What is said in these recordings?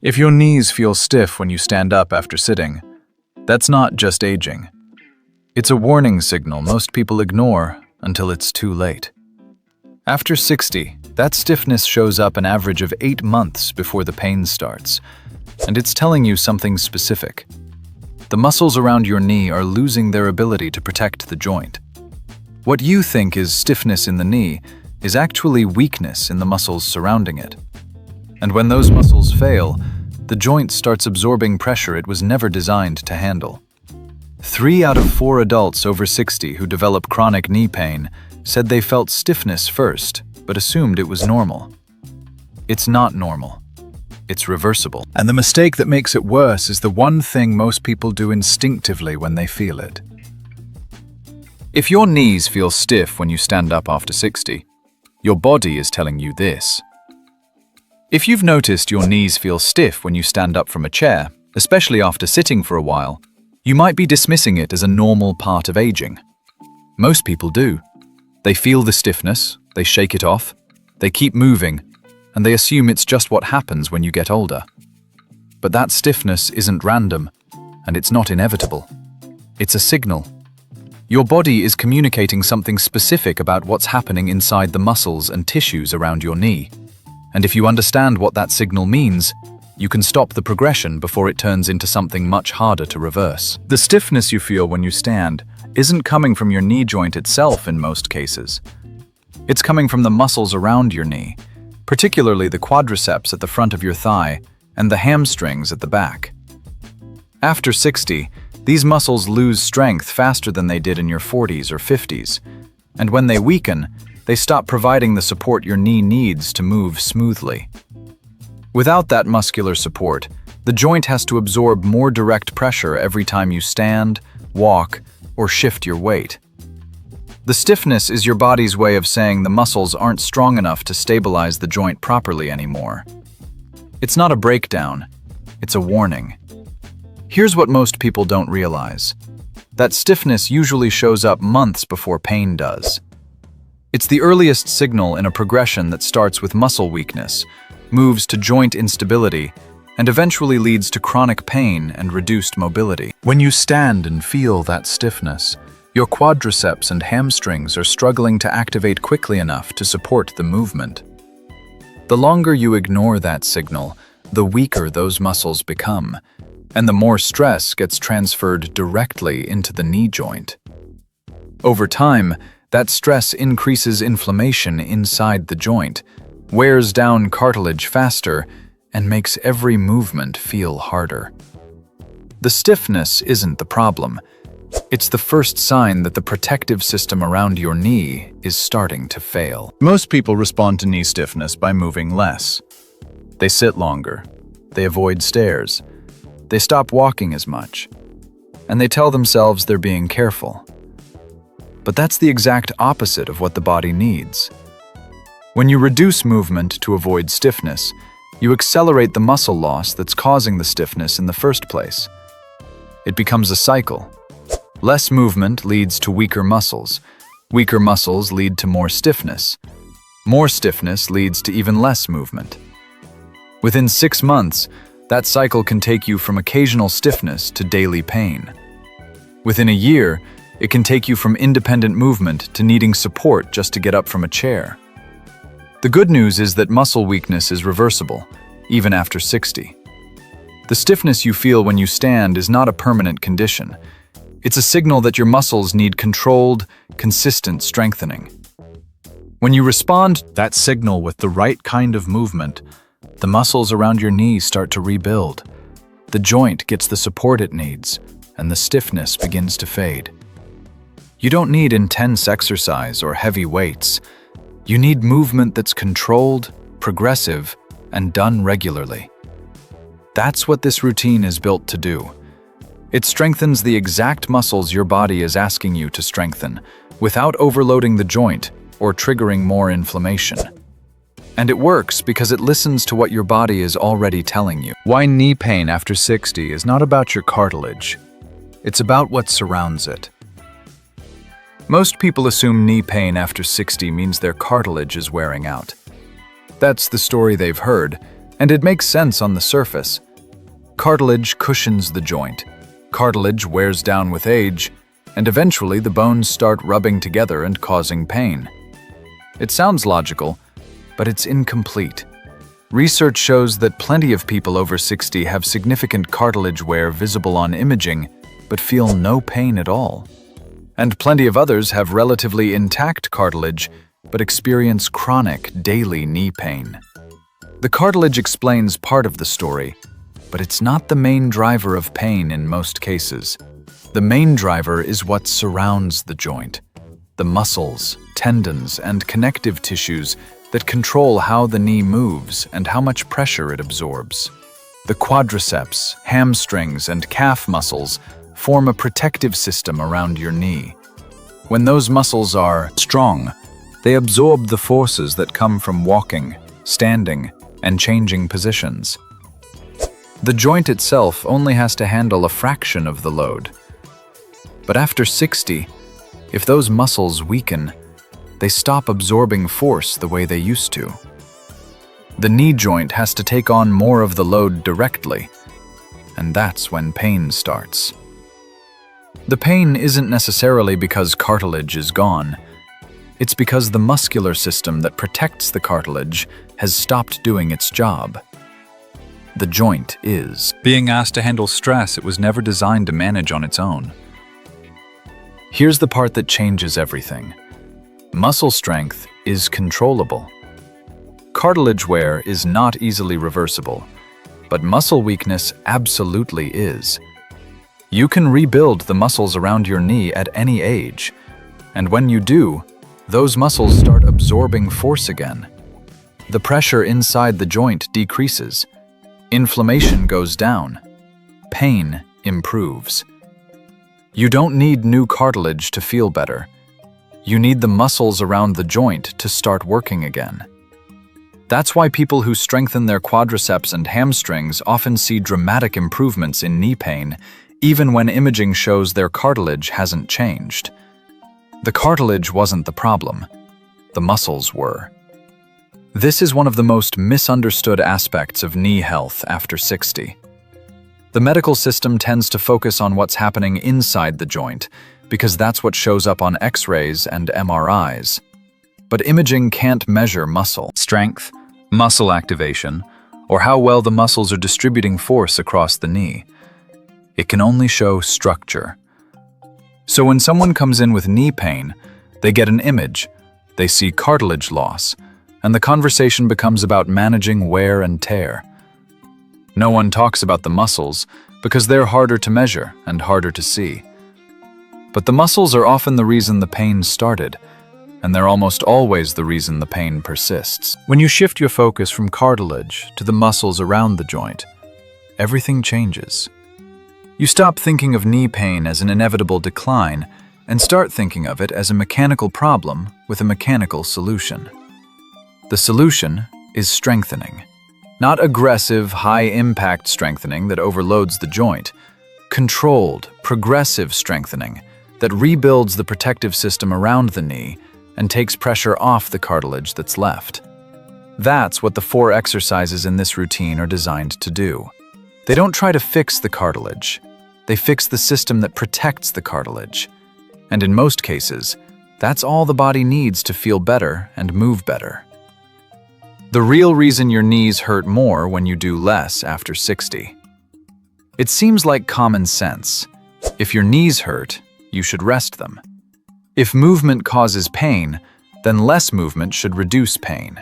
If your knees feel stiff when you stand up after sitting, that's not just aging. It's a warning signal most people ignore until it's too late. After 60, that stiffness shows up an average of 8 months before the pain starts, and it's telling you something specific. The muscles around your knee are losing their ability to protect the joint. What you think is stiffness in the knee is actually weakness in the muscles surrounding it. And when those muscles fail, the joint starts absorbing pressure it was never designed to handle. 3 out of 4 adults over 60 who develop chronic knee pain said they felt stiffness first, but assumed it was normal. It's not normal. It's reversible. And the mistake that makes it worse is the one thing most people do instinctively when they feel it. If your knees feel stiff when you stand up after 60, your body is telling you this. If you've noticed your knees feel stiff when you stand up from a chair, especially after sitting for a while, you might be dismissing it as a normal part of aging. Most people do. They feel the stiffness, they shake it off, they keep moving, and they assume it's just what happens when you get older. But that stiffness isn't random, and it's not inevitable. It's a signal. Your body is communicating something specific about what's happening inside the muscles and tissues around your knee. And if you understand what that signal means, you can stop the progression before it turns into something much harder to reverse. The stiffness you feel when you stand isn't coming from your knee joint itself in most cases. It's coming from the muscles around your knee, particularly the quadriceps at the front of your thigh and the hamstrings at the back. After 60, these muscles lose strength faster than they did in your 40s or 50s, and when they weaken, they stop providing the support your knee needs to move smoothly. Without that muscular support, the joint has to absorb more direct pressure every time you stand, walk, or shift your weight. The stiffness is your body's way of saying the muscles aren't strong enough to stabilize the joint properly anymore. It's not a breakdown, it's a warning. Here's what most people don't realize. That stiffness usually shows up months before pain does. It's the earliest signal in a progression that starts with muscle weakness, moves to joint instability, and eventually leads to chronic pain and reduced mobility. When you stand and feel that stiffness, your quadriceps and hamstrings are struggling to activate quickly enough to support the movement. The longer you ignore that signal, the weaker those muscles become, and the more stress gets transferred directly into the knee joint. Over time, that stress increases inflammation inside the joint, wears down cartilage faster, and makes every movement feel harder. The stiffness isn't the problem. It's the first sign that the protective system around your knee is starting to fail. Most people respond to knee stiffness by moving less. They sit longer. They avoid stairs. They stop walking as much. And they tell themselves they're being careful. But that's the exact opposite of what the body needs. When you reduce movement to avoid stiffness, you accelerate the muscle loss that's causing the stiffness in the first place. It becomes a cycle. Less movement leads to weaker muscles. Weaker muscles lead to more stiffness. More stiffness leads to even less movement. Within 6 months, that cycle can take you from occasional stiffness to daily pain. Within a year, it can take you from independent movement to needing support just to get up from a chair. The good news is that muscle weakness is reversible, even after 60. The stiffness you feel when you stand is not a permanent condition. It's a signal that your muscles need controlled, consistent strengthening. When you respond to that signal with the right kind of movement, the muscles around your knee start to rebuild. The joint gets the support it needs, and the stiffness begins to fade. You don't need intense exercise or heavy weights. You need movement that's controlled, progressive, and done regularly. That's what this routine is built to do. It strengthens the exact muscles your body is asking you to strengthen, without overloading the joint or triggering more inflammation. And it works because it listens to what your body is already telling you. Why knee pain after 60 is not about your cartilage. It's about what surrounds it. Most people assume knee pain after 60 means their cartilage is wearing out. That's the story they've heard, And it makes sense on the surface. Cartilage cushions the joint. Cartilage wears down with age, and eventually the bones start rubbing together and causing pain. It sounds logical, but it's incomplete. Research shows that plenty of people over 60 have significant cartilage wear visible on imaging, but feel no pain at all. And plenty of others have relatively intact cartilage, but experience chronic, daily knee pain. The cartilage explains part of the story, but it's not the main driver of pain in most cases. The main driver is what surrounds the joint: the muscles, tendons, and connective tissues that control how the knee moves and how much pressure it absorbs. The quadriceps, hamstrings, and calf muscles form a protective system around your knee. When those muscles are strong, they absorb the forces that come from walking, standing, and changing positions. The joint itself only has to handle a fraction of the load. But after 60, if those muscles weaken, they stop absorbing force the way they used to. The knee joint has to take on more of the load directly, and that's when pain starts. The pain isn't necessarily because cartilage is gone. It's because the muscular system that protects the cartilage has stopped doing its job. The joint is being asked to handle stress it was never designed to manage on its own. Here's the part that changes everything. Muscle strength is controllable. Cartilage wear is not easily reversible, but muscle weakness absolutely is. You can rebuild the muscles around your knee at any age, and when you do, those muscles start absorbing force again. The pressure inside the joint decreases. Inflammation goes down. Pain improves. You don't need new cartilage to feel better. You need the muscles around the joint to start working again. That's why people who strengthen their quadriceps and hamstrings often see dramatic improvements in knee pain, even when imaging shows their cartilage hasn't changed. The cartilage wasn't the problem. The muscles were. This is one of the most misunderstood aspects of knee health after 60. The medical system tends to focus on what's happening inside the joint, because that's what shows up on X-rays and MRIs. But imaging can't measure muscle strength, muscle activation, or how well the muscles are distributing force across the knee. It can only show structure. So when someone comes in with knee pain, they get an image, they see cartilage loss, and the conversation becomes about managing wear and tear. No one talks about the muscles because they're harder to measure and harder to see. But the muscles are often the reason the pain started, and they're almost always the reason the pain persists. When you shift your focus from cartilage to the muscles around the joint, everything changes. You stop thinking of knee pain as an inevitable decline and start thinking of it as a mechanical problem with a mechanical solution. The solution is strengthening. Not aggressive, high-impact strengthening that overloads the joint. Controlled, progressive strengthening that rebuilds the protective system around the knee and takes pressure off the cartilage that's left. That's what the 4 exercises in this routine are designed to do. They don't try to fix the cartilage. They fix the system that protects the cartilage. And in most cases, that's all the body needs to feel better and move better. The real reason your knees hurt more when you do less after 60. It seems like common sense. If your knees hurt, you should rest them. If movement causes pain, then less movement should reduce pain.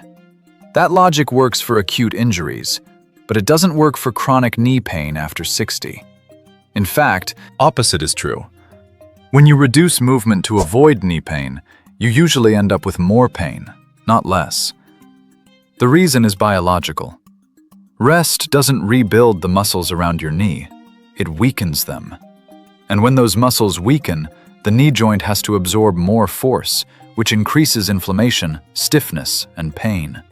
That logic works for acute injuries, but it doesn't work for chronic knee pain after 60. In fact, opposite is true. When you reduce movement to avoid knee pain, you usually end up with more pain, not less. The reason is biological. Rest doesn't rebuild the muscles around your knee, it weakens them. And when those muscles weaken, the knee joint has to absorb more force, which increases inflammation, stiffness, and pain.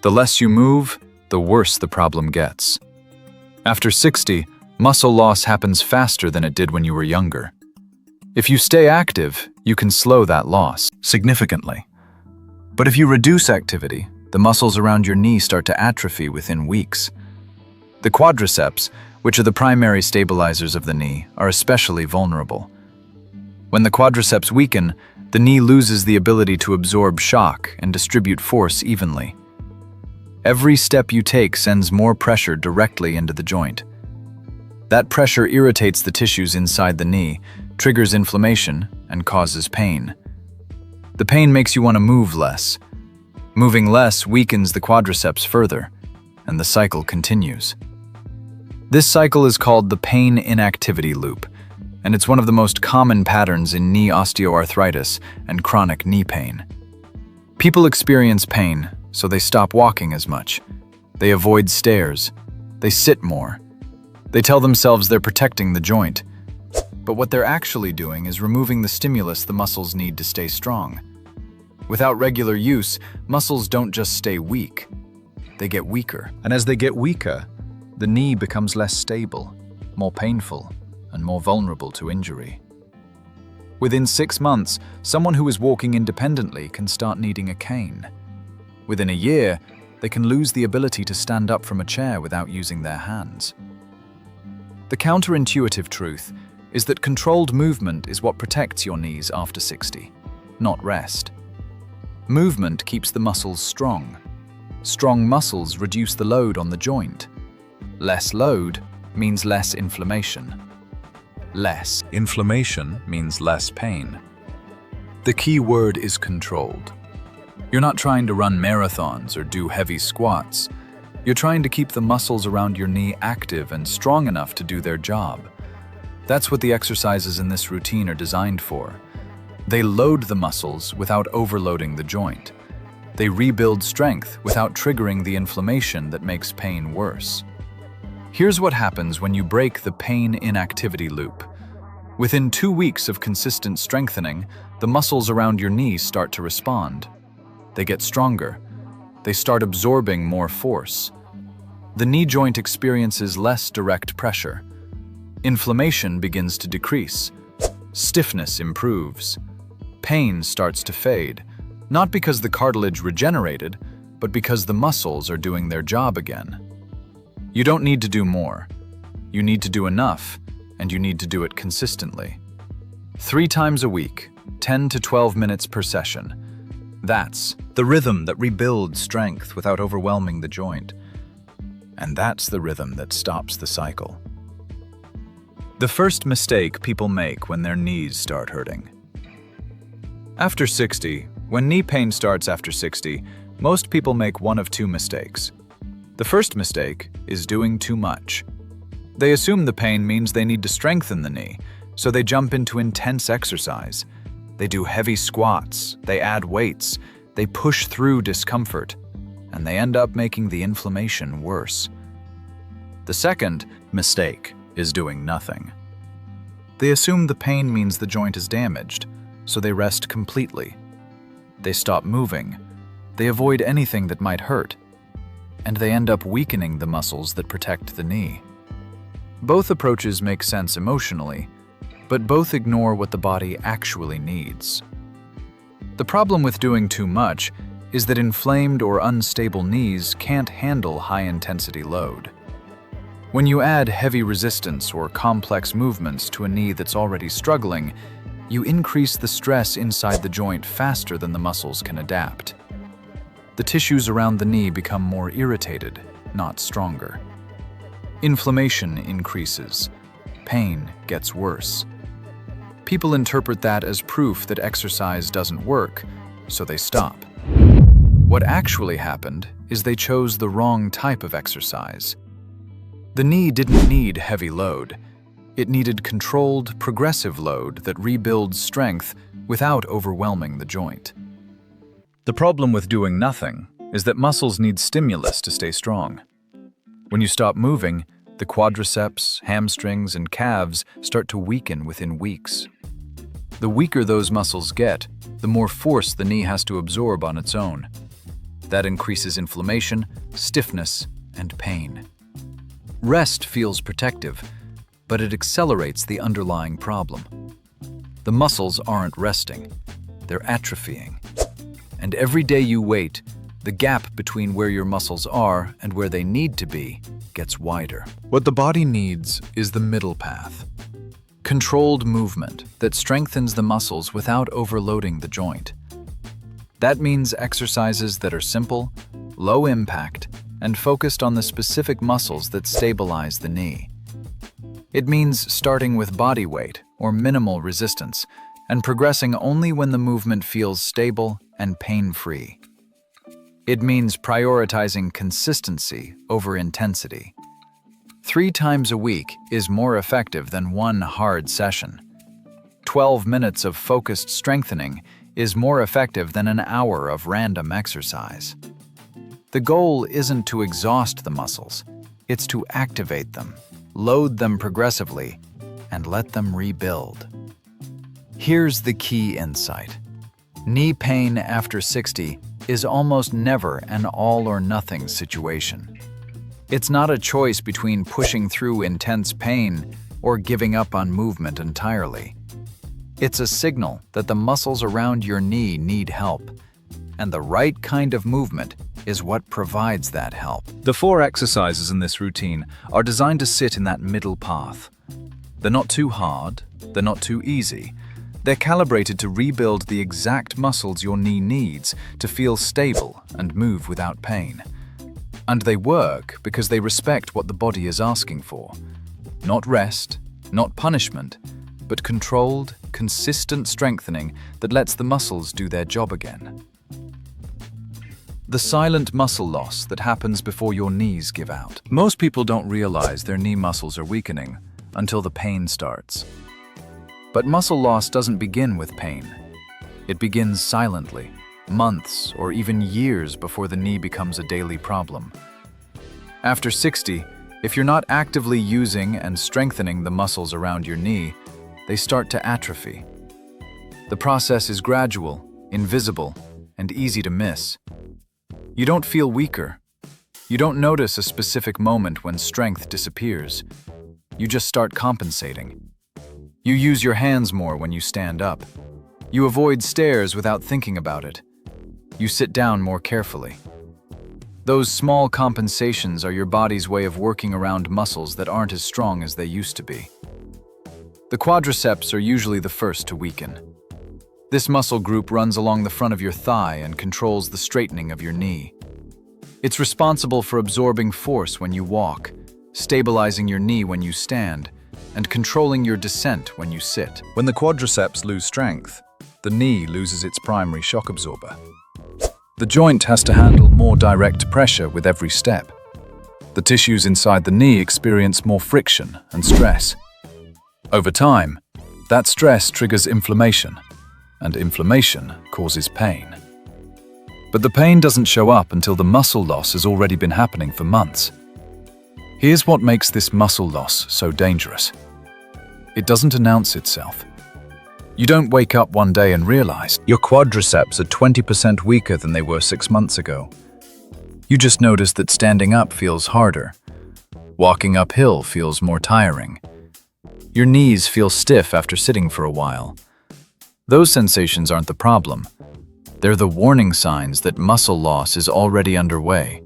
The less you move, the worse the problem gets. After 60, muscle loss happens faster than it did when you were younger. If you stay active, you can slow that loss significantly. But if you reduce activity, The muscles around your knee start to atrophy within weeks. The quadriceps, which are the primary stabilizers of the knee, are especially vulnerable. When the quadriceps weaken, the knee loses the ability to absorb shock and distribute force evenly. Every step you take sends more pressure directly into the joint. That pressure irritates the tissues inside the knee, triggers inflammation, and causes pain. The pain makes you want to move less. Moving less weakens the quadriceps further, and the cycle continues. This cycle is called the pain inactivity loop, and it's one of the most common patterns in knee osteoarthritis and chronic knee pain. People experience pain, so they stop walking as much. They avoid stairs. They sit more. They tell themselves they're protecting the joint. But what they're actually doing is removing the stimulus the muscles need to stay strong. Without regular use, muscles don't just stay weak. They get weaker. And as they get weaker, the knee becomes less stable, more painful, and more vulnerable to injury. Within 6 months, someone who is walking independently can start needing a cane. Within a year, they can lose the ability to stand up from a chair without using their hands. The counterintuitive truth is that controlled movement is what protects your knees after 60, not rest. Movement keeps the muscles strong. Strong muscles reduce the load on the joint. Less load means less inflammation. Less inflammation means less pain. The key word is controlled. You're not trying to run marathons or do heavy squats. You're trying to keep the muscles around your knee active and strong enough to do their job. That's what the exercises in this routine are designed for. They load the muscles without overloading the joint. They rebuild strength without triggering the inflammation that makes pain worse. Here's what happens when you break the pain inactivity loop. Within 2 weeks of consistent strengthening, the muscles around your knee start to respond. They get stronger. They start absorbing more force. The knee joint experiences less direct pressure. Inflammation begins to decrease. Stiffness improves. Pain starts to fade, not because the cartilage regenerated, but because the muscles are doing their job again. You don't need to do more. You need to do enough, and you need to do it consistently. 3 times a week, 10 to 12 minutes per session. That's the rhythm that rebuilds strength without overwhelming the joint. And that's the rhythm that stops the cycle. The first mistake people make when their knees start hurting. After 60, when knee pain starts after 60, most people make one of 2 mistakes. The first mistake is doing too much. They assume the pain means they need to strengthen the knee, so they jump into intense exercise. They do heavy squats, they add weights, they push through discomfort, and they end up making the inflammation worse. The second mistake is doing nothing. They assume the pain means the joint is damaged, so they rest completely. They stop moving. They avoid anything that might hurt, and they end up weakening the muscles that protect the knee. Both approaches make sense emotionally, but both ignore what the body actually needs. The problem with doing too much is that inflamed or unstable knees can't handle high-intensity load. When you add heavy resistance or complex movements to a knee that's already struggling, you increase the stress inside the joint faster than the muscles can adapt. The tissues around the knee become more irritated, not stronger. Inflammation increases. Pain gets worse. People interpret that as proof that exercise doesn't work, so they stop. What actually happened is they chose the wrong type of exercise. The knee didn't need heavy load. It needed controlled, progressive load that rebuilds strength without overwhelming the joint. The problem with doing nothing is that muscles need stimulus to stay strong. When you stop moving, the quadriceps, hamstrings, and calves start to weaken within weeks. The weaker those muscles get, the more force the knee has to absorb on its own. That increases inflammation, stiffness, and pain. Rest feels protective, but it accelerates the underlying problem. The muscles aren't resting, they're atrophying. And every day you wait, The gap between where your muscles are and where they need to be gets wider. What the body needs is the middle path. Controlled movement that strengthens the muscles without overloading the joint. That means exercises that are simple, low impact, and focused on the specific muscles that stabilize the knee. It means starting with body weight or minimal resistance and progressing only when the movement feels stable and pain-free. It means prioritizing consistency over intensity. 3 times a week is more effective than one hard session. 12 minutes of focused strengthening is more effective than an hour of random exercise. The goal isn't to exhaust the muscles, it's to activate them, load them progressively, and let them rebuild. Here's the key insight. Knee pain after 60 is almost never an all-or-nothing situation. It's not a choice between pushing through intense pain or giving up on movement entirely. It's a signal that the muscles around your knee need help, and the right kind of movement is what provides that help. The 4 exercises in this routine are designed to sit in that middle path. They're not too hard, they're not too easy. They're calibrated to rebuild the exact muscles your knee needs to feel stable and move without pain. And they work because they respect what the body is asking for. Not rest, not punishment, but controlled, consistent strengthening that lets the muscles do their job again. The silent muscle loss that happens before your knees give out. Most people don't realize their knee muscles are weakening until the pain starts. But muscle loss doesn't begin with pain. It begins silently, months or even years before the knee becomes a daily problem. After 60, if you're not actively using and strengthening the muscles around your knee, they start to atrophy. The process is gradual, invisible, and easy to miss. You don't feel weaker. You don't notice a specific moment when strength disappears. You just start compensating. You use your hands more when you stand up. You avoid stairs without thinking about it. You sit down more carefully. Those small compensations are your body's way of working around muscles that aren't as strong as they used to be. The quadriceps are usually the first to weaken. This muscle group runs along the front of your thigh and controls the straightening of your knee. It's responsible for absorbing force when you walk, stabilizing your knee when you stand, and controlling your descent when you sit. When the quadriceps lose strength, the knee loses its primary shock absorber. The joint has to handle more direct pressure with every step. The tissues inside the knee experience more friction and stress. Over time, that stress triggers inflammation, and inflammation causes pain. But the pain doesn't show up until the muscle loss has already been happening for months. Here's what makes this muscle loss so dangerous. It doesn't announce itself. You don't wake up one day and realize your quadriceps are 20% weaker than they were 6 months ago. You just notice that standing up feels harder. Walking uphill feels more tiring. Your knees feel stiff after sitting for a while. Those sensations aren't the problem. They're the warning signs that muscle loss is already underway.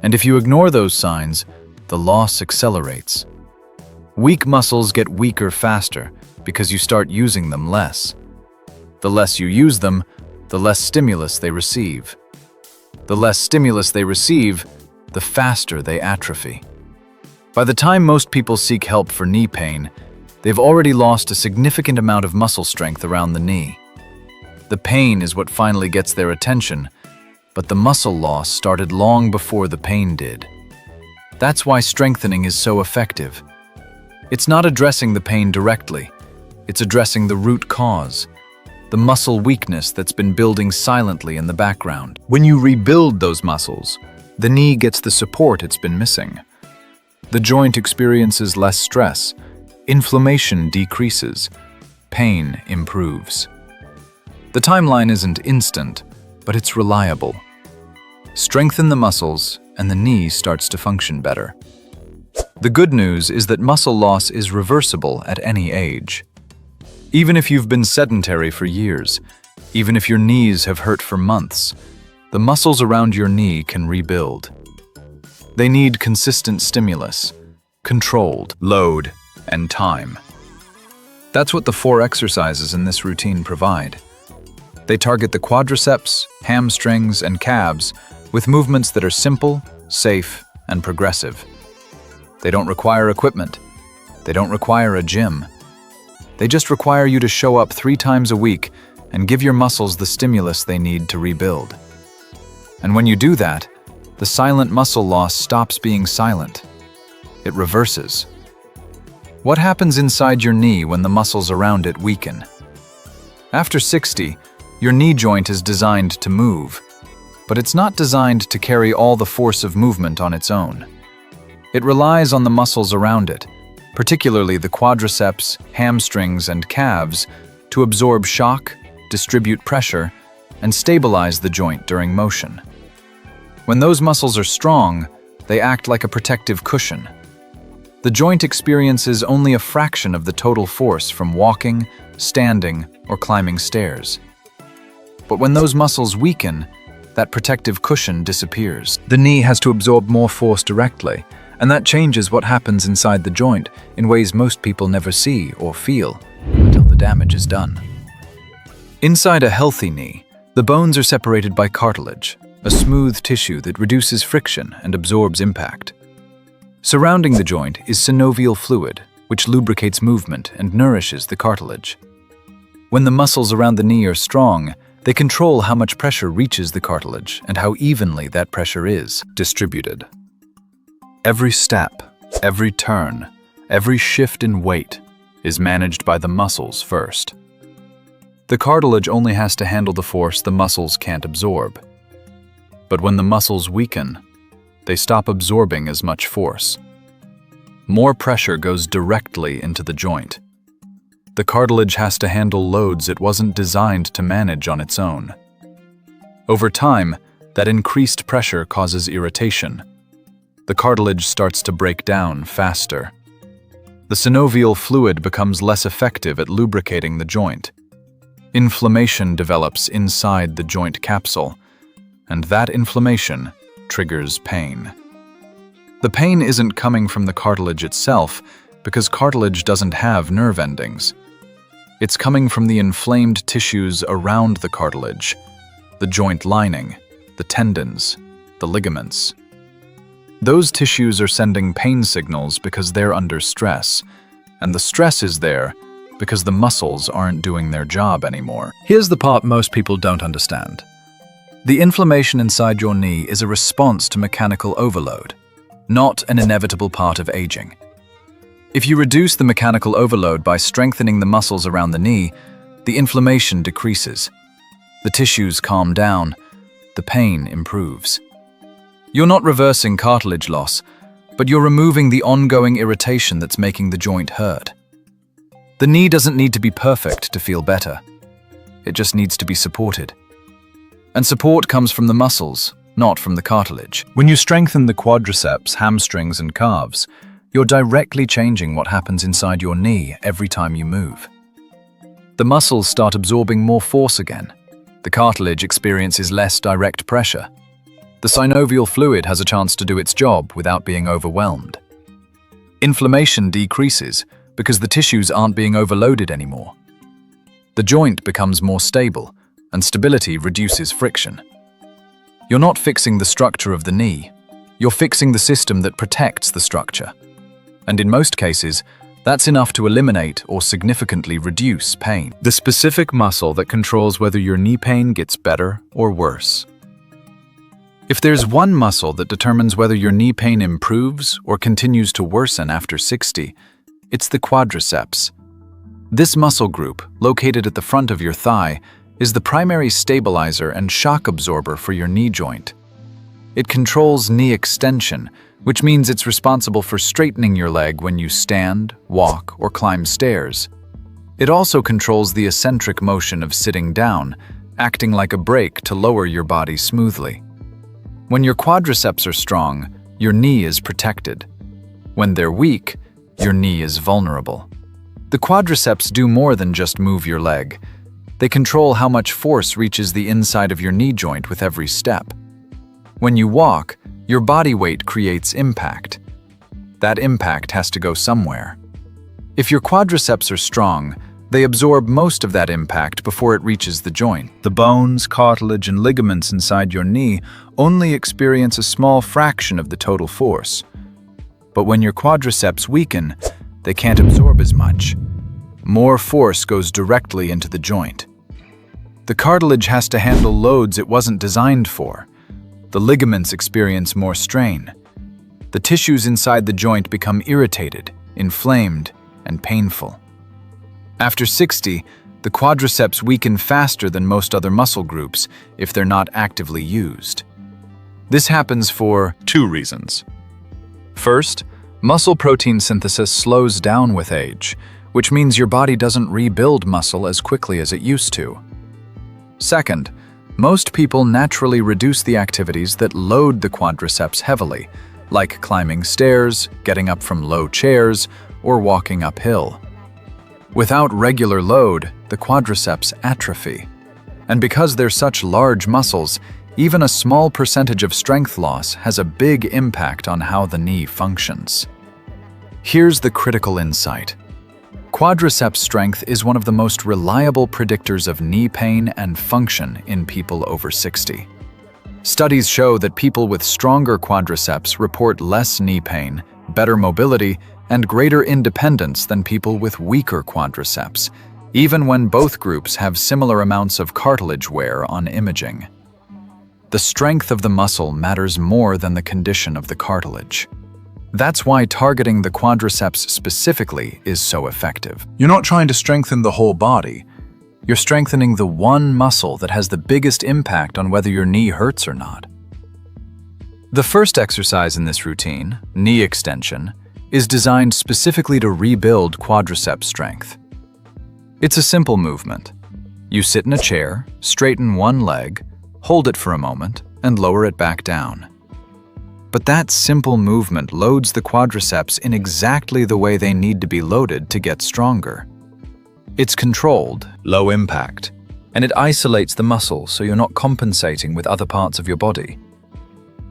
And if you ignore those signs, the loss accelerates. Weak muscles get weaker faster because you start using them less. The less you use them, the less stimulus they receive. The less stimulus they receive, the faster they atrophy. By the time most people seek help for knee pain, they've already lost a significant amount of muscle strength around the knee. The pain is what finally gets their attention, but the muscle loss started long before the pain did. That's why strengthening is so effective. It's not addressing the pain directly, it's addressing the root cause, the muscle weakness that's been building silently in the background. When you rebuild those muscles, the knee gets the support it's been missing. The joint experiences less stress, inflammation decreases, pain improves. The timeline isn't instant, but it's reliable. Strengthen the muscles, and the knee starts to function better. The good news is that muscle loss is reversible at any age. Even if you've been sedentary for years, even if your knees have hurt for months, the muscles around your knee can rebuild. They need consistent stimulus, controlled load, and time. That's what the 4 exercises in this routine provide. They target the quadriceps, hamstrings, and calves with movements that are simple, safe, and progressive. They don't require equipment. They don't require a gym. They just require you to show up 3 times a week and give your muscles the stimulus they need to rebuild. And when you do that, the silent muscle loss stops being silent. It reverses. What happens inside your knee when the muscles around it weaken? After 60, your knee joint is designed to move, but it's not designed to carry all the force of movement on its own. It relies on the muscles around it, particularly the quadriceps, hamstrings, and calves, to absorb shock, distribute pressure, and stabilize the joint during motion. When those muscles are strong, they act like a protective cushion. The joint experiences only a fraction of the total force from walking, standing, or climbing stairs. But when those muscles weaken, that protective cushion disappears. The knee has to absorb more force directly, and that changes what happens inside the joint in ways most people never see or feel until the damage is done. Inside a healthy knee, the bones are separated by cartilage, a smooth tissue that reduces friction and absorbs impact. Surrounding the joint is synovial fluid, which lubricates movement and nourishes the cartilage. When the muscles around the knee are strong, they control how much pressure reaches the cartilage and how evenly that pressure is distributed. Every step, every turn, every shift in weight is managed by the muscles first. The cartilage only has to handle the force the muscles can't absorb. But when the muscles weaken, they stop absorbing as much force. More pressure goes directly into the joint. The cartilage has to handle loads it wasn't designed to manage on its own. Over time, that increased pressure causes irritation. The cartilage starts to break down faster. The synovial fluid becomes less effective at lubricating the joint. Inflammation develops inside the joint capsule, and that inflammation triggers pain. The pain isn't coming from the cartilage itself, because cartilage doesn't have nerve endings. It's coming from the inflamed tissues around the cartilage, the joint lining, the tendons, the ligaments. Those tissues are sending pain signals because they're under stress, and the stress is there because the muscles aren't doing their job anymore. Here's the part most people don't understand. The inflammation inside your knee is a response to mechanical overload, not an inevitable part of aging. If you reduce the mechanical overload by strengthening the muscles around the knee, the inflammation decreases. The tissues calm down, the pain improves. You're not reversing cartilage loss, but you're removing the ongoing irritation that's making the joint hurt. The knee doesn't need to be perfect to feel better. It just needs to be supported. And support comes from the muscles, not from the cartilage. When you strengthen the quadriceps, hamstrings, and calves, you're directly changing what happens inside your knee every time you move. The muscles start absorbing more force again. The cartilage experiences less direct pressure. The synovial fluid has a chance to do its job without being overwhelmed. Inflammation decreases because the tissues aren't being overloaded anymore. The joint becomes more stable, and stability reduces friction. You're not fixing the structure of the knee. You're fixing the system that protects the structure. And in most cases, that's enough to eliminate or significantly reduce pain. The specific muscle that controls whether your knee pain gets better or worse. If there's one muscle that determines whether your knee pain improves or continues to worsen after 60, it's the quadriceps. This muscle group, located at the front of your thigh, is the primary stabilizer and shock absorber for your knee joint. It controls knee extension, which means it's responsible for straightening your leg when you stand, walk, or climb stairs. It also controls the eccentric motion of sitting down, acting like a brake to lower your body smoothly. When your quadriceps are strong, your knee is protected. When they're weak, your knee is vulnerable. The quadriceps do more than just move your leg. They control how much force reaches the inside of your knee joint with every step. When you walk, your body weight creates impact. That impact has to go somewhere. If your quadriceps are strong, they absorb most of that impact before it reaches the joint. The bones, cartilage, and ligaments inside your knee only experience a small fraction of the total force. But when your quadriceps weaken, they can't absorb as much. More force goes directly into the joint. The cartilage has to handle loads it wasn't designed for. The ligaments experience more strain. The tissues inside the joint become irritated, inflamed, and painful. After 60, the quadriceps weaken faster than most other muscle groups if they're not actively used. This happens for 2 reasons. First, muscle protein synthesis slows down with age, which means your body doesn't rebuild muscle as quickly as it used to. Second, most people naturally reduce the activities that load the quadriceps heavily, like climbing stairs, getting up from low chairs, or walking uphill. Without regular load, the quadriceps atrophy. And because they're such large muscles, even a small percentage of strength loss has a big impact on how the knee functions. Here's the critical insight. Quadriceps strength is one of the most reliable predictors of knee pain and function in people over 60. Studies show that people with stronger quadriceps report less knee pain, better mobility, and greater independence than people with weaker quadriceps, even when both groups have similar amounts of cartilage wear on imaging. The strength of the muscle matters more than the condition of the cartilage. That's why targeting the quadriceps specifically is so effective. You're not trying to strengthen the whole body. You're strengthening the one muscle that has the biggest impact on whether your knee hurts or not. The first exercise in this routine, knee extension, is designed specifically to rebuild quadriceps strength. It's a simple movement. You sit in a chair, straighten one leg, hold it for a moment, and lower it back down. But that simple movement loads the quadriceps in exactly the way they need to be loaded to get stronger. It's controlled, low impact, and it isolates the muscle so you're not compensating with other parts of your body.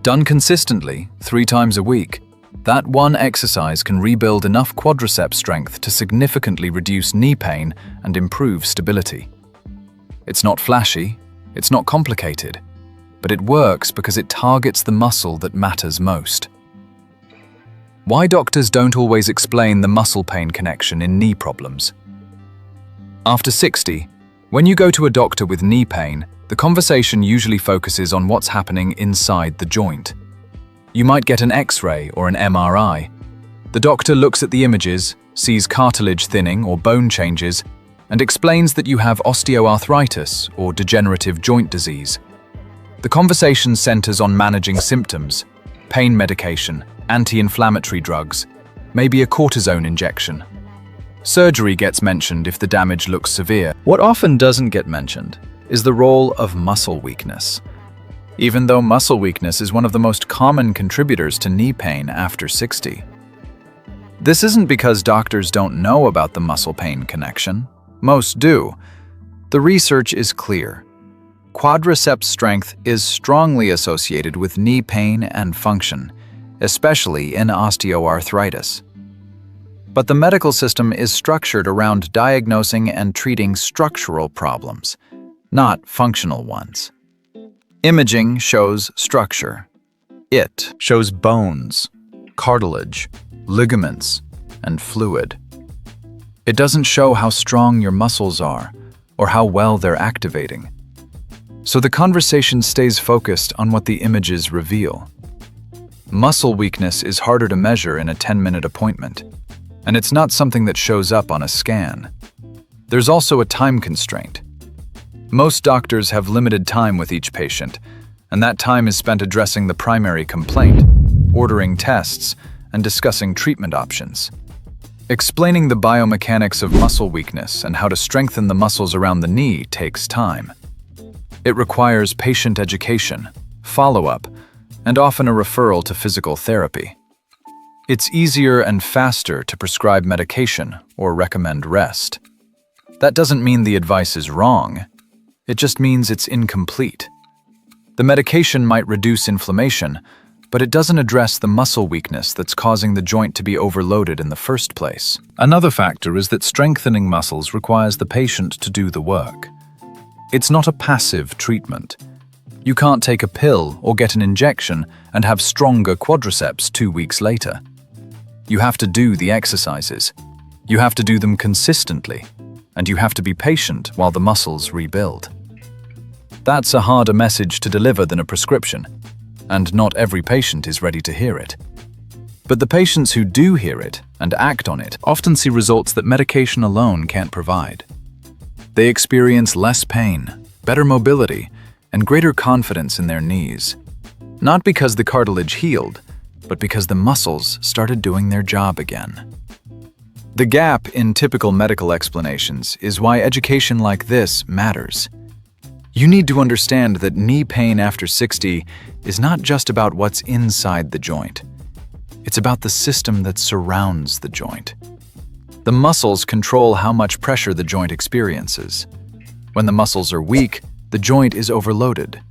Done consistently, 3 times a week, that one exercise can rebuild enough quadriceps strength to significantly reduce knee pain and improve stability. It's not flashy, it's not complicated, but it works because it targets the muscle that matters most. Why doctors don't always explain the muscle pain connection in knee problems. After 60, when you go to a doctor with knee pain, the conversation usually focuses on what's happening inside the joint. You might get an X-ray or an MRI. The doctor looks at the images, sees cartilage thinning or bone changes, and explains that you have osteoarthritis or degenerative joint disease. The conversation centers on managing symptoms, pain medication, anti-inflammatory drugs, maybe a cortisone injection. Surgery gets mentioned if the damage looks severe. What often doesn't get mentioned is the role of muscle weakness. Even though muscle weakness is one of the most common contributors to knee pain after 60. This isn't because doctors don't know about the muscle pain connection. Most do. The research is clear. Quadriceps strength is strongly associated with knee pain and function, especially in osteoarthritis. But the medical system is structured around diagnosing and treating structural problems, not functional ones. Imaging shows structure. It shows bones, cartilage, ligaments, and fluid. It doesn't show how strong your muscles are or how well they're activating. So the conversation stays focused on what the images reveal. Muscle weakness is harder to measure in a 10-minute appointment, and it's not something that shows up on a scan. There's also a time constraint. Most doctors have limited time with each patient, and that time is spent addressing the primary complaint, ordering tests, and discussing treatment options. Explaining the biomechanics of muscle weakness and how to strengthen the muscles around the knee takes time. It requires patient education, follow-up, and often a referral to physical therapy. It's easier and faster to prescribe medication or recommend rest. That doesn't mean the advice is wrong. It just means it's incomplete. The medication might reduce inflammation, but it doesn't address the muscle weakness that's causing the joint to be overloaded in the first place. Another factor is that strengthening muscles requires the patient to do the work. It's not a passive treatment. You can't take a pill or get an injection and have stronger quadriceps 2 weeks later. You have to do the exercises. You have to do them consistently, and you have to be patient while the muscles rebuild. That's a harder message to deliver than a prescription, and not every patient is ready to hear it. But the patients who do hear it and act on it often see results that medication alone can't provide. They experience less pain, better mobility, and greater confidence in their knees. Not because the cartilage healed, but because the muscles started doing their job again. The gap in typical medical explanations is why education like this matters. You need to understand that knee pain after 60 is not just about what's inside the joint. It's about the system that surrounds the joint. The muscles control how much pressure the joint experiences. When the muscles are weak, the joint is overloaded.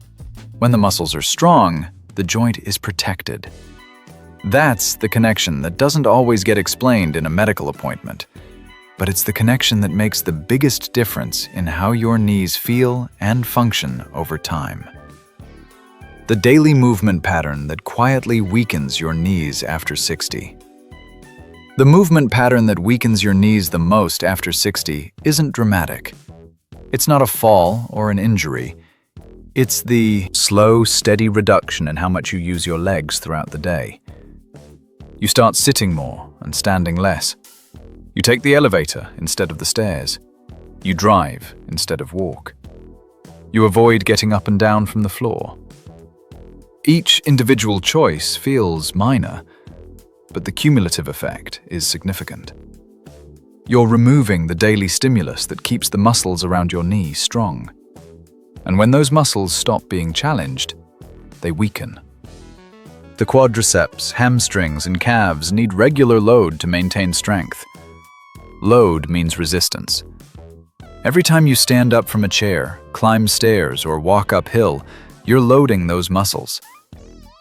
When the muscles are strong, the joint is protected. That's the connection that doesn't always get explained in a medical appointment, but it's the connection that makes the biggest difference in how your knees feel and function over time. The daily movement pattern that quietly weakens your knees after 60. The movement pattern that weakens your knees the most after 60 isn't dramatic. It's not a fall or an injury. It's the slow, steady reduction in how much you use your legs throughout the day. You start sitting more and standing less. You take the elevator instead of the stairs. You drive instead of walk. You avoid getting up and down from the floor. Each individual choice feels minor, but the cumulative effect is significant. You're removing the daily stimulus that keeps the muscles around your knee strong. And when those muscles stop being challenged, they weaken. The quadriceps, hamstrings, and calves need regular load to maintain strength. Load means resistance. Every time you stand up from a chair, climb stairs, or walk uphill, you're loading those muscles.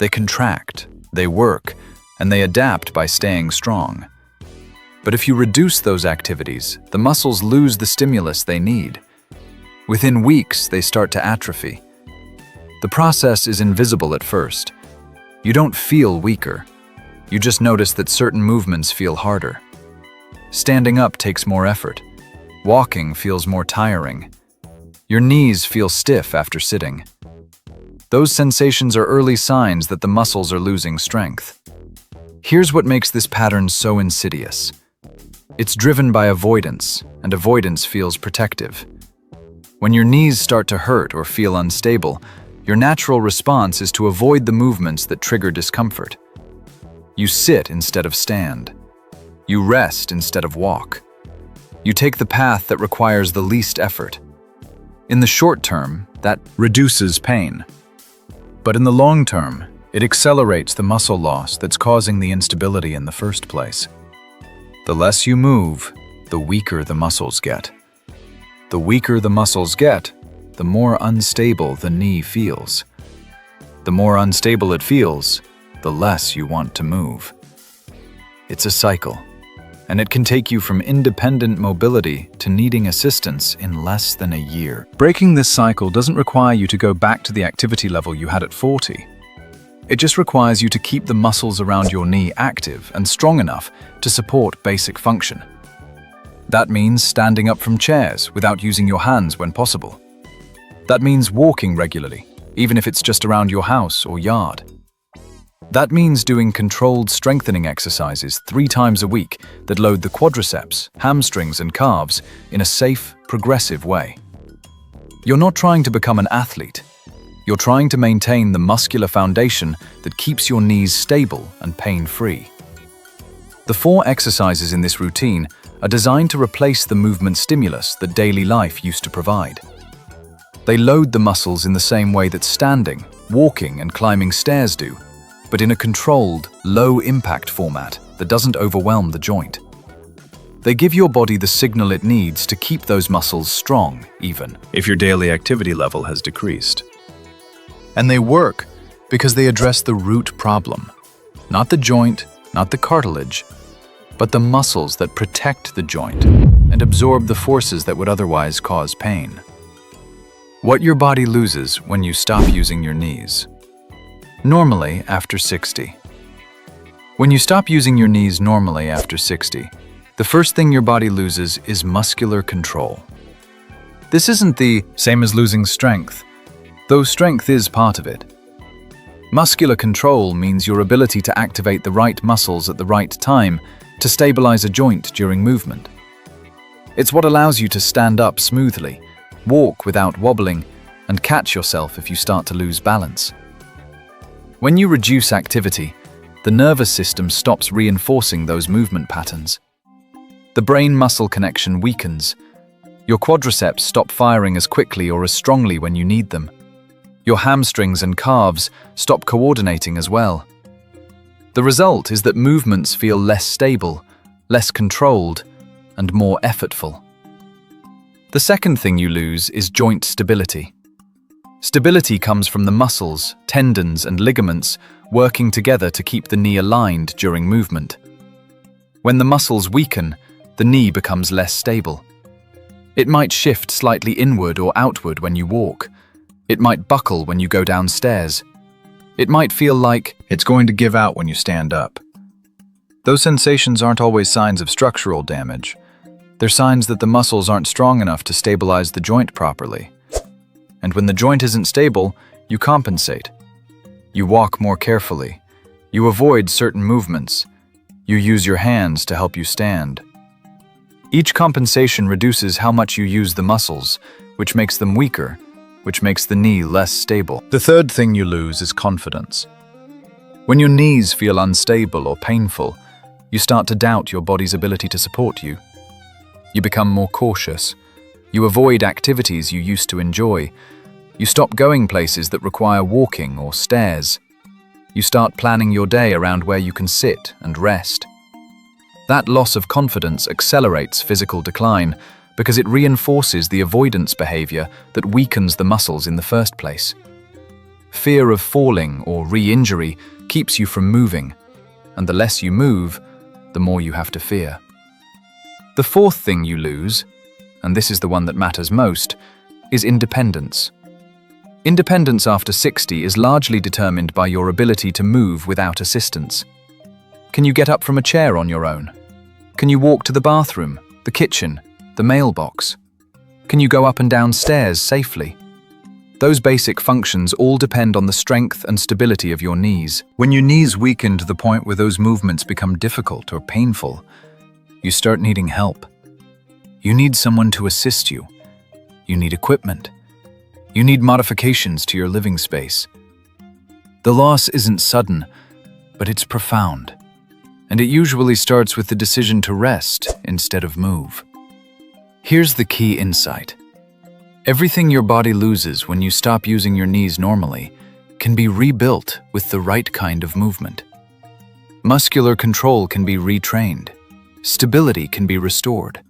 They contract, they work, and they adapt by staying strong. But if you reduce those activities, the muscles lose the stimulus they need. Within weeks, they start to atrophy. The process is invisible at first. You don't feel weaker. You just notice that certain movements feel harder. Standing up takes more effort. Walking feels more tiring. Your knees feel stiff after sitting. Those sensations are early signs that the muscles are losing strength. Here's what makes this pattern so insidious. It's driven by avoidance, and avoidance feels protective. When your knees start to hurt or feel unstable, your natural response is to avoid the movements that trigger discomfort. You sit instead of stand. You rest instead of walk. You take the path that requires the least effort. In the short term, that reduces pain. But in the long term, it accelerates the muscle loss that's causing the instability in the first place. The less you move, the weaker the muscles get. The weaker the muscles get, the more unstable the knee feels. The more unstable it feels, the less you want to move. It's a cycle, and it can take you from independent mobility to needing assistance in less than a year. Breaking this cycle doesn't require you to go back to the activity level you had at 40. It just requires you to keep the muscles around your knee active and strong enough to support basic function. That means standing up from chairs without using your hands when possible. That means walking regularly, even if it's just around your house or yard. That means doing controlled strengthening exercises 3 times a week that load the quadriceps, hamstrings, and calves in a safe, progressive way. You're not trying to become an athlete. You're trying to maintain the muscular foundation that keeps your knees stable and pain-free. The 4 exercises in this routine are designed to replace the movement stimulus that daily life used to provide. They load the muscles in the same way that standing, walking, and climbing stairs do, but in a controlled, low-impact format that doesn't overwhelm the joint. They give your body the signal it needs to keep those muscles strong, even if your daily activity level has decreased. And they work because they address the root problem. Not the joint, not the cartilage, but the muscles that protect the joint and absorb the forces that would otherwise cause pain. What your body loses when you stop using your knees. Normally after 60. When you stop using your knees normally after 60, the first thing your body loses is muscular control. This isn't the same as losing strength, though strength is part of it. Muscular control means your ability to activate the right muscles at the right time to stabilize a joint during movement. It's what allows you to stand up smoothly, walk without wobbling, and catch yourself if you start to lose balance. When you reduce activity, the nervous system stops reinforcing those movement patterns. The brain-muscle connection weakens. Your quadriceps stop firing as quickly or as strongly when you need them. Your hamstrings and calves stop coordinating as well. The result is that movements feel less stable, less controlled, and more effortful. The second thing you lose is joint stability. Stability comes from the muscles, tendons, and ligaments working together to keep the knee aligned during movement. When the muscles weaken, the knee becomes less stable. It might shift slightly inward or outward when you walk. It might buckle when you go downstairs. It might feel like it's going to give out when you stand up. Those sensations aren't always signs of structural damage. They're signs that the muscles aren't strong enough to stabilize the joint properly. And when the joint isn't stable, you compensate. You walk more carefully. You avoid certain movements. You use your hands to help you stand. Each compensation reduces how much you use the muscles, which makes them weaker, which makes the knee less stable. The third thing you lose is confidence. When your knees feel unstable or painful, you start to doubt your body's ability to support you. You become more cautious. You avoid activities you used to enjoy. You stop going places that require walking or stairs. You start planning your day around where you can sit and rest. That loss of confidence accelerates physical decline because it reinforces the avoidance behavior that weakens the muscles in the first place. Fear of falling or re-injury keeps you from moving, and the less you move, the more you have to fear. The fourth thing you lose, and this is the one that matters most, is independence. Independence after 60 is largely determined by your ability to move without assistance. Can you get up from a chair on your own? Can you walk to the bathroom, the kitchen, the mailbox? Can you go up and down stairs safely? Those basic functions all depend on the strength and stability of your knees. When your knees weaken to the point where those movements become difficult or painful, you start needing help. You need someone to assist you. You need equipment. You need modifications to your living space. The loss isn't sudden, but it's profound. And it usually starts with the decision to rest instead of move. Here's the key insight. Everything your body loses when you stop using your knees normally can be rebuilt with the right kind of movement. Muscular control can be retrained. Stability can be restored.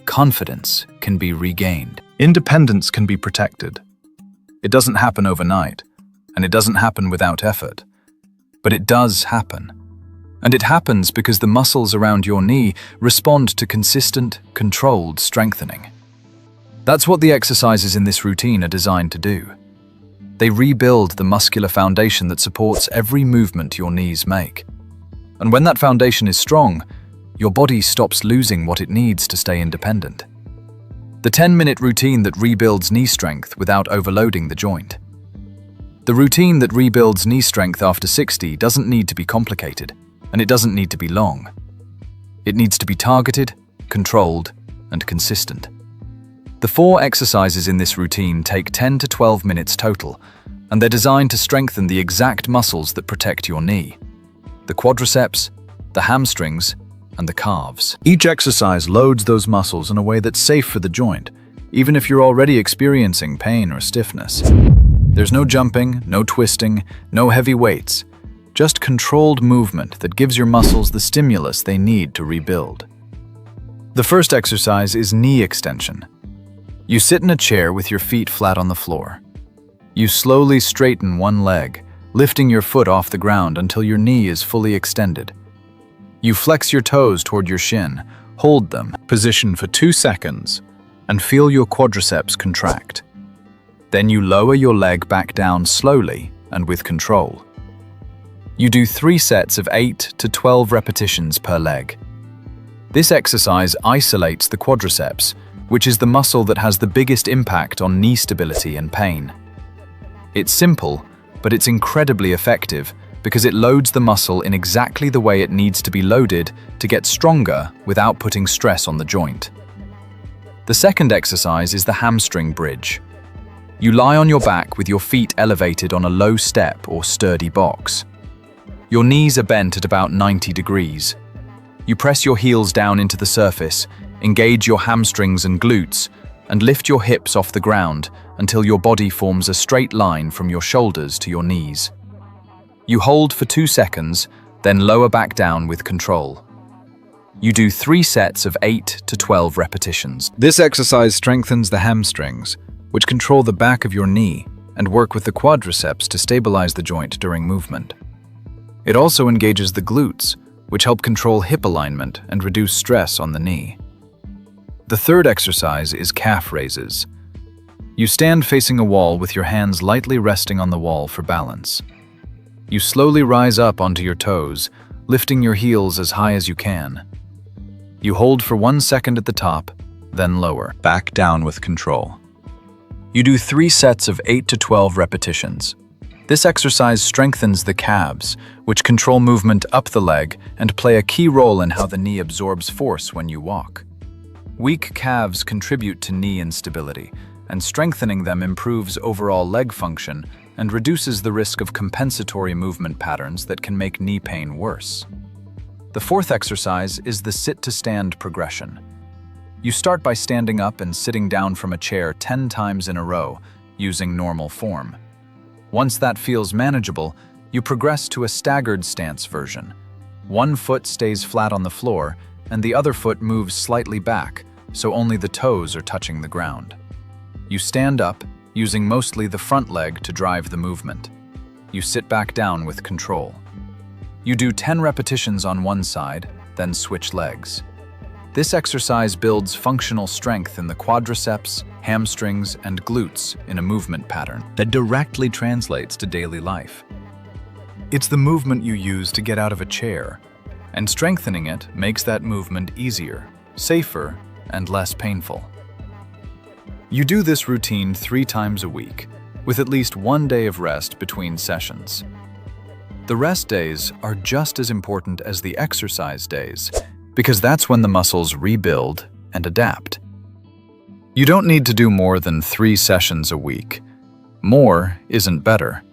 Confidence can be regained. Independence can be protected. It doesn't happen overnight, and it doesn't happen without effort. But it does happen. And it happens because the muscles around your knee respond to consistent, controlled strengthening. That's what the exercises in this routine are designed to do. They rebuild the muscular foundation that supports every movement your knees make. And when that foundation is strong, your body stops losing what it needs to stay independent. The 10-minute routine that rebuilds knee strength without overloading the joint. The routine that rebuilds knee strength after 60 doesn't need to be complicated, and it doesn't need to be long. It needs to be targeted, controlled, and consistent. The 4 exercises in this routine take 10 to 12 minutes total, and they're designed to strengthen the exact muscles that protect your knee: the quadriceps, the hamstrings, and the calves. Each exercise loads those muscles in a way that's safe for the joint, even if you're already experiencing pain or stiffness. There's no jumping, no twisting, no heavy weights, just controlled movement that gives your muscles the stimulus they need to rebuild. The first exercise is knee extension. You sit in a chair with your feet flat on the floor. You slowly straighten one leg, lifting your foot off the ground until your knee is fully extended. You flex your toes toward your shin, hold them, position for 2 seconds, and feel your quadriceps contract. Then you lower your leg back down slowly and with control. You do 3 sets of 8 to 12 repetitions per leg. This exercise isolates the quadriceps, which is the muscle that has the biggest impact on knee stability and pain. It's simple, but it's incredibly effective because it loads the muscle in exactly the way it needs to be loaded to get stronger without putting stress on the joint. The second exercise is the hamstring bridge. You lie on your back with your feet elevated on a low step or sturdy box. Your knees are bent at about 90 degrees. You press your heels down into the surface, engage your hamstrings and glutes, and lift your hips off the ground until your body forms a straight line from your shoulders to your knees. You hold for 2 seconds, then lower back down with control. You do 3 sets of 8 to 12 repetitions. This exercise strengthens the hamstrings, which control the back of your knee and work with the quadriceps to stabilize the joint during movement. It also engages the glutes, which help control hip alignment and reduce stress on the knee. The third exercise is calf raises. You stand facing a wall with your hands lightly resting on the wall for balance. You slowly rise up onto your toes, lifting your heels as high as you can. You hold for 1 second at the top, then lower, back down with control. You do 3 sets of 8 to 12 repetitions. This exercise strengthens the calves, which control movement up the leg and play a key role in how the knee absorbs force when you walk. Weak calves contribute to knee instability, and strengthening them improves overall leg function and reduces the risk of compensatory movement patterns that can make knee pain worse. The fourth exercise is the sit-to-stand progression. You start by standing up and sitting down from a chair 10 times in a row, using normal form. Once that feels manageable, you progress to a staggered stance version. One foot stays flat on the floor, and the other foot moves slightly back, so only the toes are touching the ground. You stand up, using mostly the front leg to drive the movement. You sit back down with control. You do 10 repetitions on one side, then switch legs. This exercise builds functional strength in the quadriceps, hamstrings, and glutes in a movement pattern that directly translates to daily life. It's the movement you use to get out of a chair, and strengthening it makes that movement easier, safer, and less painful. You do this routine 3 times a week, with at least 1 day of rest between sessions. The rest days are just as important as the exercise days, because that's when the muscles rebuild and adapt. You don't need to do more than 3 sessions a week. More isn't better.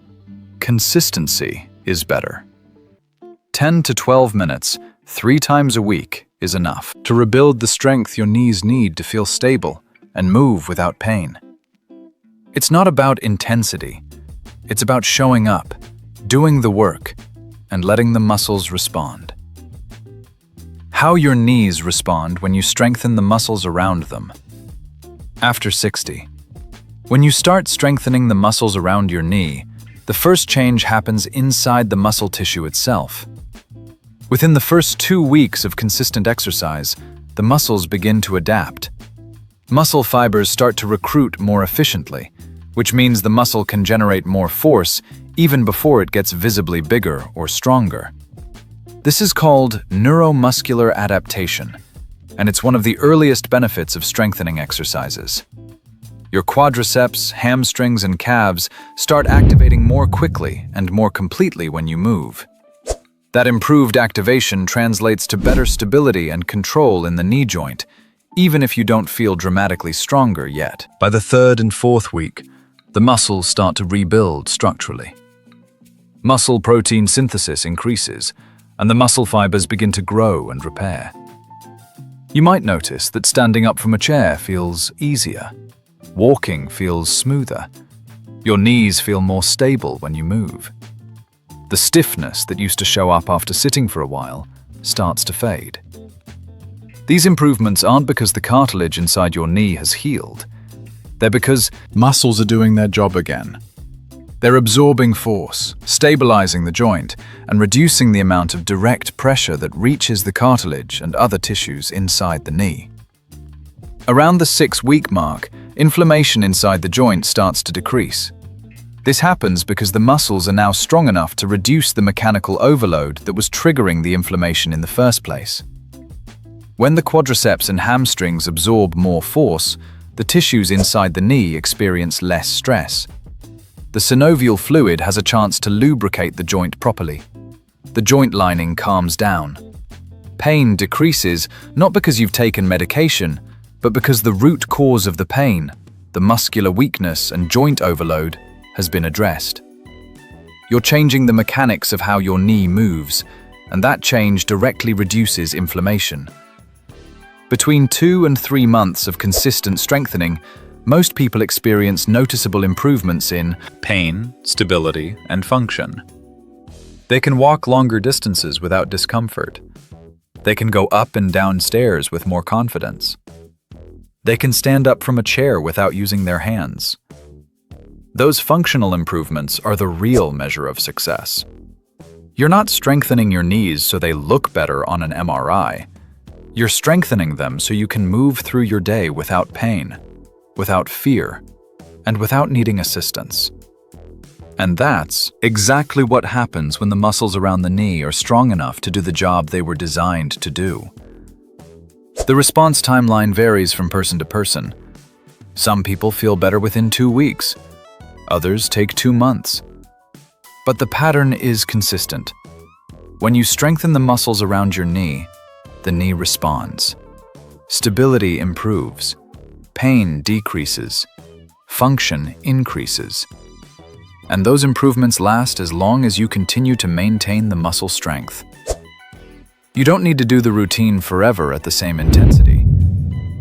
Consistency is better. 10 to 12 minutes, 3 times a week is enough to rebuild the strength your knees need to feel stable and move without pain. It's not about intensity. It's about showing up, doing the work, and letting the muscles respond. How your knees respond when you strengthen the muscles around them. After 60. When you start strengthening the muscles around your knee, the first change happens inside the muscle tissue itself. Within the first 2 weeks of consistent exercise, the muscles begin to adapt. Muscle fibers start to recruit more efficiently, which means the muscle can generate more force even before it gets visibly bigger or stronger. This is called neuromuscular adaptation, and it's one of the earliest benefits of strengthening exercises. Your quadriceps, hamstrings, and calves start activating more quickly and more completely when you move. That improved activation translates to better stability and control in the knee joint, even if you don't feel dramatically stronger yet. By the 3rd and 4th week, the muscles start to rebuild structurally. Muscle protein synthesis increases, and the muscle fibers begin to grow and repair. You might notice that standing up from a chair feels easier. Walking feels smoother. Your knees feel more stable when you move. The stiffness that used to show up after sitting for a while starts to fade. These improvements aren't because the cartilage inside your knee has healed. They're because muscles are doing their job again. They're absorbing force, stabilizing the joint, and reducing the amount of direct pressure that reaches the cartilage and other tissues inside the knee. Around the 6-week mark, inflammation inside the joint starts to decrease. This happens because the muscles are now strong enough to reduce the mechanical overload that was triggering the inflammation in the first place. When the quadriceps and hamstrings absorb more force, the tissues inside the knee experience less stress. The synovial fluid has a chance to lubricate the joint properly. The joint lining calms down. Pain decreases not because you've taken medication, but because the root cause of the pain, the muscular weakness and joint overload, has been addressed. You're changing the mechanics of how your knee moves, and that change directly reduces inflammation. Between 2 and 3 months of consistent strengthening, most people experience noticeable improvements in pain, stability, and function. They can walk longer distances without discomfort. They can go up and down stairs with more confidence. They can stand up from a chair without using their hands. Those functional improvements are the real measure of success. You're not strengthening your knees so they look better on an MRI. You're strengthening them so you can move through your day without pain, without fear, and without needing assistance. And that's exactly what happens when the muscles around the knee are strong enough to do the job they were designed to do. The response timeline varies from person to person. Some people feel better within 2 weeks. Others take 2 months. But the pattern is consistent. When you strengthen the muscles around your knee, the knee responds. Stability improves. Pain decreases. Function increases. And those improvements last as long as you continue to maintain the muscle strength. You don't need to do the routine forever at the same intensity,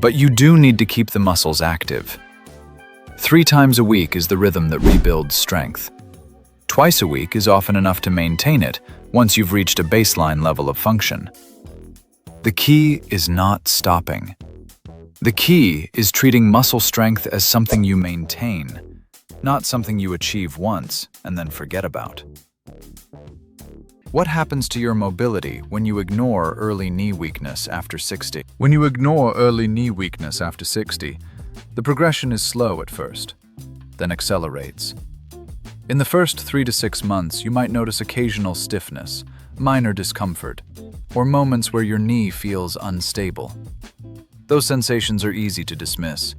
but you do need to keep the muscles active. 3 times a week is the rhythm that rebuilds strength. Twice a week is often enough to maintain it once you've reached a baseline level of function. The key is not stopping. The key is treating muscle strength as something you maintain, not something you achieve once and then forget about. What happens to your mobility when you ignore early knee weakness after 60? When you ignore early knee weakness after 60, the progression is slow at first, then accelerates. In the first 3 to 6 months, you might notice occasional stiffness, minor discomfort, or moments where your knee feels unstable. Those sensations are easy to dismiss.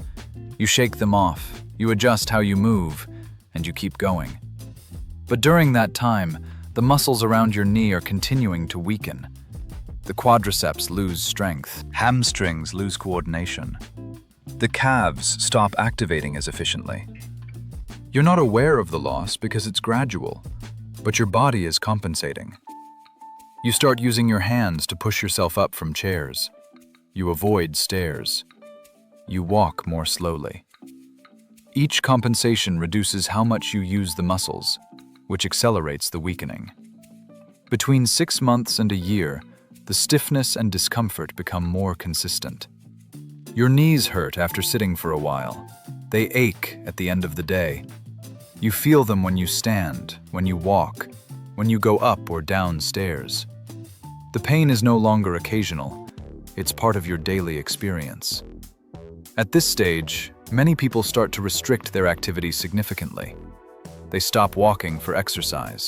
You shake them off, you adjust how you move, and you keep going. But during that time, the muscles around your knee are continuing to weaken. The quadriceps lose strength, hamstrings lose coordination. The calves stop activating as efficiently. You're not aware of the loss because it's gradual, but your body is compensating. You start using your hands to push yourself up from chairs. You avoid stairs. You walk more slowly. Each compensation reduces how much you use the muscles, which accelerates the weakening. Between 6 months and a year, the stiffness and discomfort become more consistent. Your knees hurt after sitting for a while. They ache at the end of the day. You feel them when you stand, when you walk, when you go up or down stairs. The pain is no longer occasional. It's part of your daily experience. At this stage, many people start to restrict their activities significantly. They stop walking for exercise.